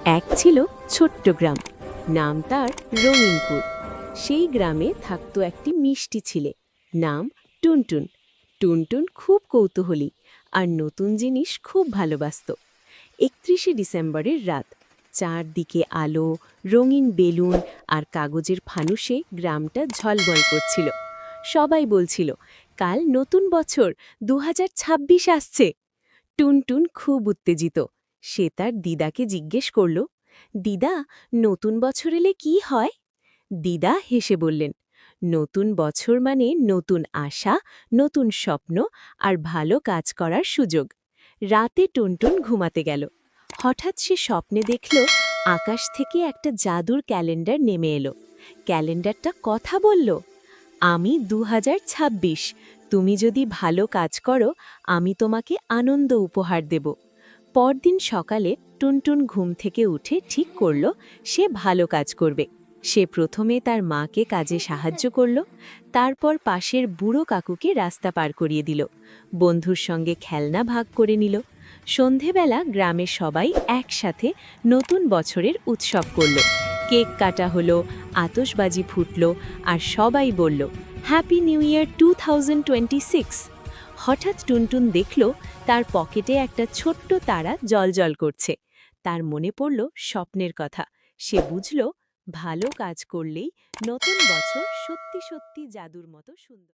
এক ছিল ছোট্ট গ্রাম, নাম তার রঙিনপুর। সেই গ্রামে থাকতো একটি মিষ্টি ছেলে, নাম টুনটুন। টুনটুন খুব কৌতূহলী আর নতুন জিনিস খুব ভালোবাসত। ৩১শে ডিসেম্বরের রাত, চারদিকে আলো, রঙিন বেলুন আর কাগজের ফানুসে গ্রামটা ঝলমল করছিল। সবাই বলছিল, কাল নতুন বছর ২০২৬ আসছে। টুনটুন খুব উত্তেজিত। সে তার দিদাকে জিজ্ঞেস করল, দিদা, নতুন বছর এলে কি হয়? দিদা হেসে বললেন, নতুন বছর মানে নতুন আশা, নতুন স্বপ্ন আর ভালো কাজ করার সুযোগ। রাতে টুনটুন ঘুমাতে গেল। হঠাৎ সে স্বপ্নে দেখল আকাশ থেকে একটা জাদুর ক্যালেন্ডার নেমে এলো। ক্যালেন্ডারটা কথা বলল, আমি ২০২৬, তুমি যদি ভালো কাজ করো আমি তোমাকে আনন্দ উপহার দেব। পরদিন সকালে টুনটুন ঘুম থেকে উঠে ঠিক করল সে ভালো কাজ করবে। সে প্রথমে তার মাকে কাজে সাহায্য করল, তারপর পাশের বুড়ো কাকুকে রাস্তা পার করিয়ে দিল, বন্ধুর সঙ্গে খেলনা ভাগ করে নিল। সন্ধেবেলা গ্রামের সবাই একসাথে নতুন বছরের উৎসব করল। কেক কাটা হলো, আতশবাজি ফুটল আর সবাই বলল, হ্যাপি নিউ ইয়ার 2026। হঠাৎ টুনটুন দেখল তার পকেটে একটা ছোট্ট তারা জ্বলজ্বল করছে। তার মনে পড়ল স্বপ্নের কথা। সে বুঝল, ভালো কাজ করলেই নতুন বছর সত্যি সত্যি জাদুর মতো সুন্দর।